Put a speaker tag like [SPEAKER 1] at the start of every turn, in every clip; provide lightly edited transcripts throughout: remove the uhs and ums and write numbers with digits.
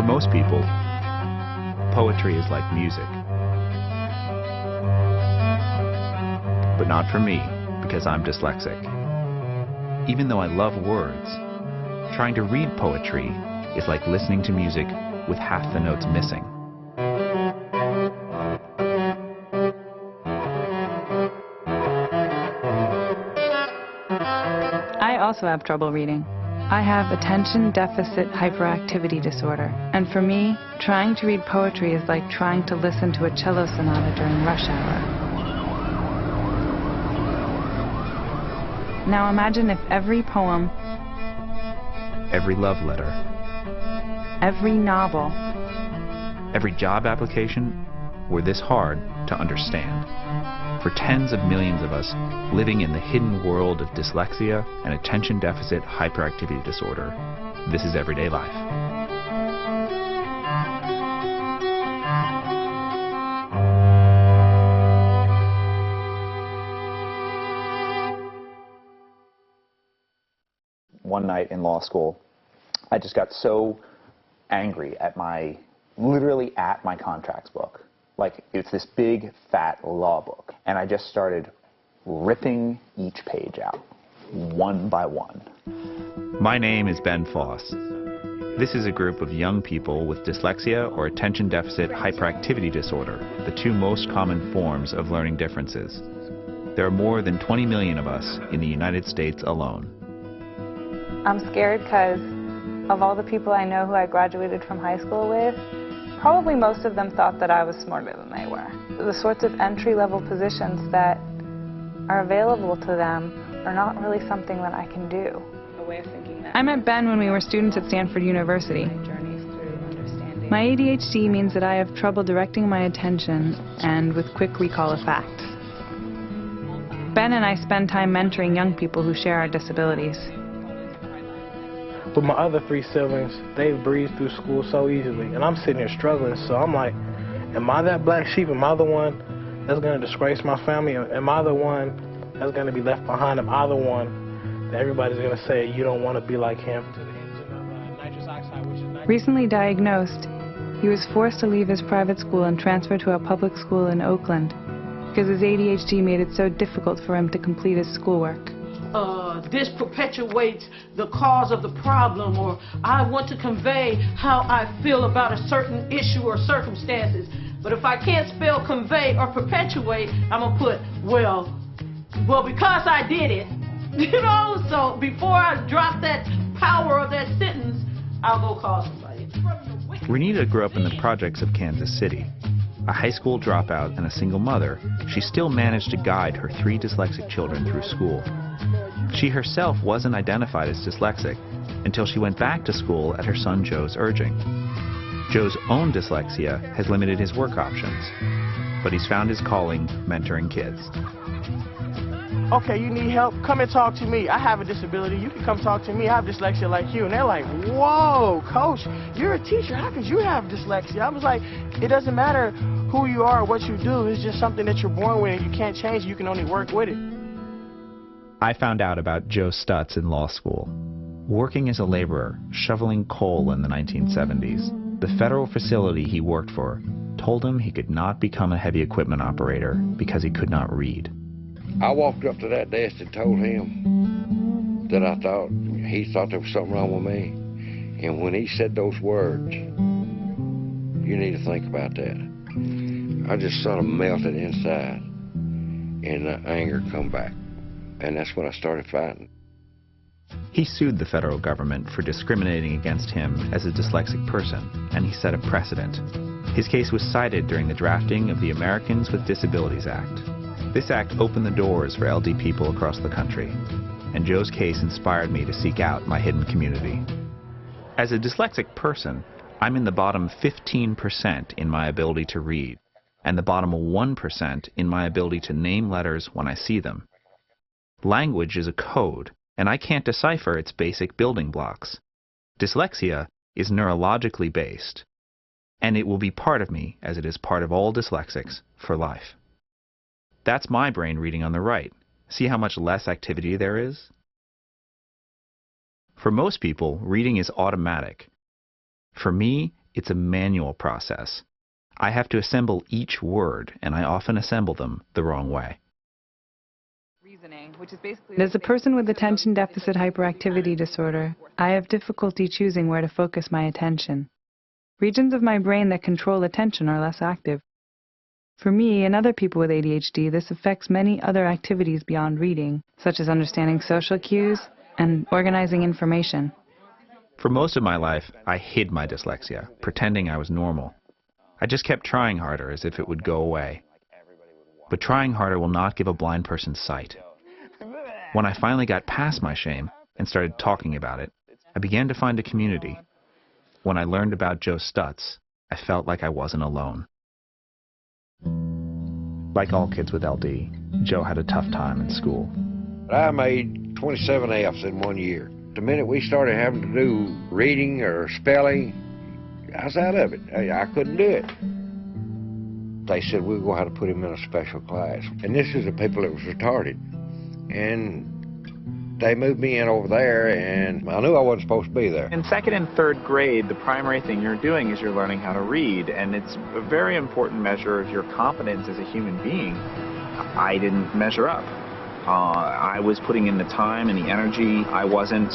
[SPEAKER 1] most people, poetry is like music. But not for me, because I'm dyslexic. Even though I love words, trying to read poetry is like listening to music with half the notes missing.
[SPEAKER 2] I also have trouble reading. I have attention deficit hyperactivity disorder, and for me, trying to read poetry is like trying to listen to a cello sonata during rush hour. Now imagine if every poem,
[SPEAKER 1] Every love letter,
[SPEAKER 2] every novel,
[SPEAKER 1] every job application were this hard to understand. For tens of millions of us living in the hidden world of dyslexia and attention deficit hyperactivity disorder, this is everyday life.
[SPEAKER 3] One night in law school, I just got so angry at literally at my contracts book. Like, it's this big, fat law book. And I just started ripping each page out, one by one.
[SPEAKER 1] My name is Ben Foss. This is a group of young people with dyslexia or attention deficit hyperactivity disorder, the two most common forms of learning differences. There are more than 20 million of us in the United States alone.
[SPEAKER 2] I'm scared because of all the people I know who I graduated from high school with, probably most of them thought that I was smarter than they were. The sorts of entry-level positions that are available to them are not really something that I can do. I met Ben when we were students at Stanford University. My ADHD means that I have trouble directing my attention and with quick recall of facts. Ben and I spend time mentoring young people who share our disabilities.
[SPEAKER 4] But my other three siblings, they breeze through school so easily, and I'm sitting here struggling, so I'm like, am I that black sheep? Am I the one that's going to disgrace my family? Am I the one that's going to be left behind? Am I the one that everybody's going to say, you don't want to be like him?
[SPEAKER 2] Recently diagnosed, he was forced to leave his private school and transfer to a public school in Oakland because his ADHD made it so difficult for him to complete his schoolwork.
[SPEAKER 5] This perpetuates the cause of the problem, or I want to convey how I feel about a certain issue or circumstances. But if I can't spell convey or perpetuate, I'm going to put, well, because I did it. You know, so before I drop that power of that sentence, I'll go call somebody.
[SPEAKER 1] Renita grew up in the projects of Kansas City. A high school dropout and a single mother, she still managed to guide her 3 dyslexic children through school. She herself wasn't identified as dyslexic until she went back to school at her son Joe's urging. Joe's own dyslexia has limited his work options, but he's found his calling mentoring kids.
[SPEAKER 6] Okay, you need help? Come and talk to me. I have a disability. You can come talk to me. I have dyslexia like you. And they're like, whoa, coach, you're a teacher. How could you have dyslexia? I was like, it doesn't matter who you are or what you do. It's just something that you're born with and you can't change. You can only work with it.
[SPEAKER 1] I found out about Joe Stutz in law school. Working as a laborer, shoveling coal in the 1970s, the federal facility he worked for told him he could not become a heavy equipment operator because he could not read.
[SPEAKER 7] I walked up to that desk and told him that he thought there was something wrong with me. And when he said those words, you need to think about that, I just sort of melted inside and the anger come back. And that's when I started fighting.
[SPEAKER 1] He sued the federal government for discriminating against him as a dyslexic person, and he set a precedent. His case was cited during the drafting of the Americans with Disabilities Act. This act opened the doors for LD people across the country, and Joe's case inspired me to seek out my hidden community. As a dyslexic person, I'm in the bottom 15% in my ability to read, and the bottom 1% in my ability to name letters when I see them. Language is a code, and I can't decipher its basic building blocks. Dyslexia is neurologically based, and it will be part of me as it is part of all dyslexics for life. That's my brain reading on the right. See how much less activity there is? For most people, reading is automatic. For me, it's a manual process. I have to assemble each word, and I often assemble them the wrong way.
[SPEAKER 2] As a person with attention deficit hyperactivity disorder, I have difficulty choosing where to focus my attention. Regions of my brain that control attention are less active. For me and other people with ADHD, this affects many other activities beyond reading, such as understanding social cues and organizing information.
[SPEAKER 1] For most of my life, I hid my dyslexia, pretending I was normal. I just kept trying harder as if it would go away. But trying harder will not give a blind person sight. When I finally got past my shame and started talking about it, I began to find a community. When I learned about Joe Stutz, I felt like I wasn't alone. Like all kids with LD, Joe had a tough time in school.
[SPEAKER 7] I made 27 F's in 1 year. The minute we started having to do reading or spelling, I was out of it. I couldn't do it. They said we were going to have to put him in a special class. And this is the people that was retarded. And they moved me in over there, and I knew I wasn't supposed to be there.
[SPEAKER 1] In second and third grade, the primary thing you're doing is you're learning how to read, and it's a very important measure of your competence as a human being. I didn't measure up. I was putting in the time and the energy. I wasn't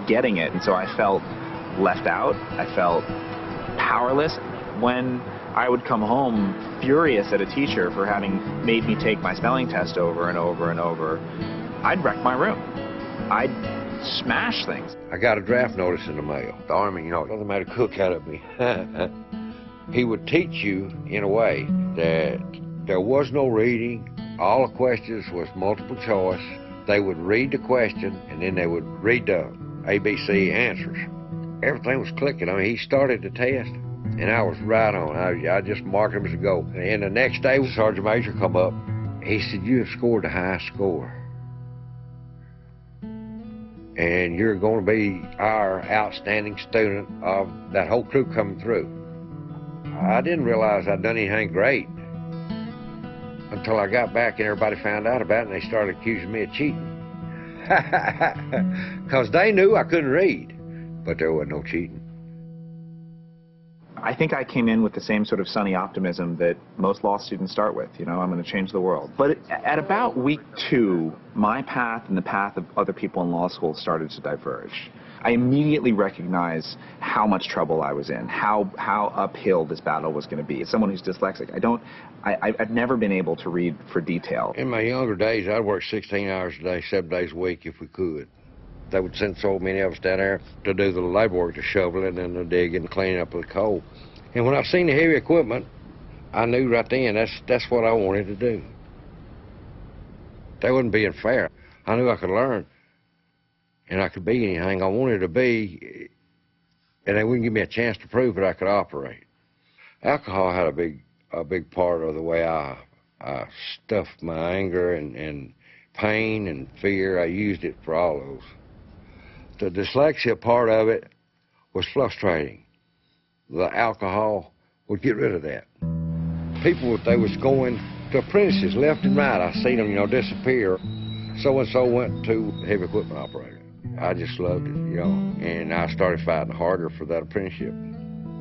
[SPEAKER 1] getting it, and so I felt left out. I felt powerless. When I would come home furious at a teacher for having made me take my spelling test over and over and over, I'd wreck my room. I'd smash things.
[SPEAKER 7] I got a draft notice in the mail. The Army, doesn't matter, cook out of me. He would teach you in a way that there was no reading. All the questions was multiple choice. They would read the question, and then they would read the ABC answers. Everything was clicking. I mean, he started the test, and I was right on. I just marked him as a go. And the next day, Sergeant Major come up. He said, "You have scored the highest score, and you're going to be our outstanding student of that whole crew coming through." I didn't realize I'd done anything great until I got back and everybody found out about it, and they started accusing me of cheating. Because they knew I couldn't read, but there was no cheating.
[SPEAKER 1] I think I came in with the same sort of sunny optimism that most law students start with, I'm going to change the world. But at about week 2, my path and the path of other people in law school started to diverge. I immediately recognized how much trouble I was in, how uphill this battle was going to be. As someone who's dyslexic, I've never been able to read for detail.
[SPEAKER 7] In my younger days, I'd work 16 hours a day, 7 days a week if we could. They would send so many of us down there to do the labor work, the shoveling and the digging, cleaning up of the coal. And when I seen the heavy equipment, I knew right then that's what I wanted to do. They wasn't being fair. I knew I could learn, and I could be anything I wanted to be, and they wouldn't give me a chance to prove that I could operate. Alcohol had a big part of the way I stuffed my anger and pain and fear. I used it for all those. The dyslexia part of it was frustrating. The alcohol would get rid of that. People, they was going to apprentices left and right. I seen them, disappear. So-and-so went to heavy equipment operator. I just loved it, and I started fighting harder for that apprenticeship.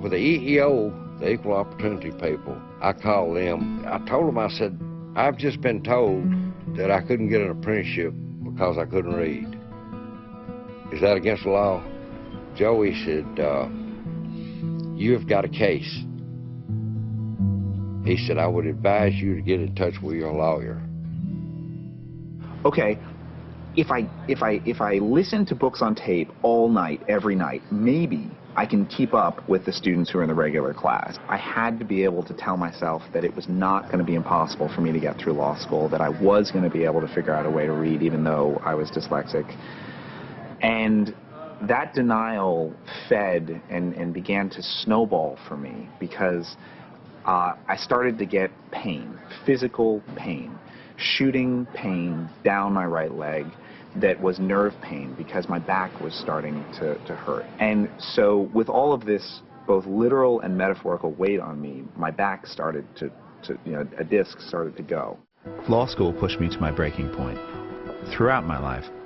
[SPEAKER 7] With the EEO, the Equal Opportunity people, I called them. I told them, I said, I've just been told that I couldn't get an apprenticeship because I couldn't read. Is that against the law? Joey said, you have got a case. He said, I would advise you to get in touch with your lawyer.
[SPEAKER 1] Okay, if I listen to books on tape all night, every night, maybe I can keep up with the students who are in the regular class. I had to be able to tell myself that it was not going to be impossible for me to get through law school, that I was going to be able to figure out a way to read even though I was dyslexic. And that denial fed and began to snowball for me because I started to get pain, physical pain, shooting pain down my right leg that was nerve pain because my back was starting to hurt. And so with all of this, both literal and metaphorical weight on me, my back started a disc started to go. Law school pushed me to my breaking point. Throughout my life,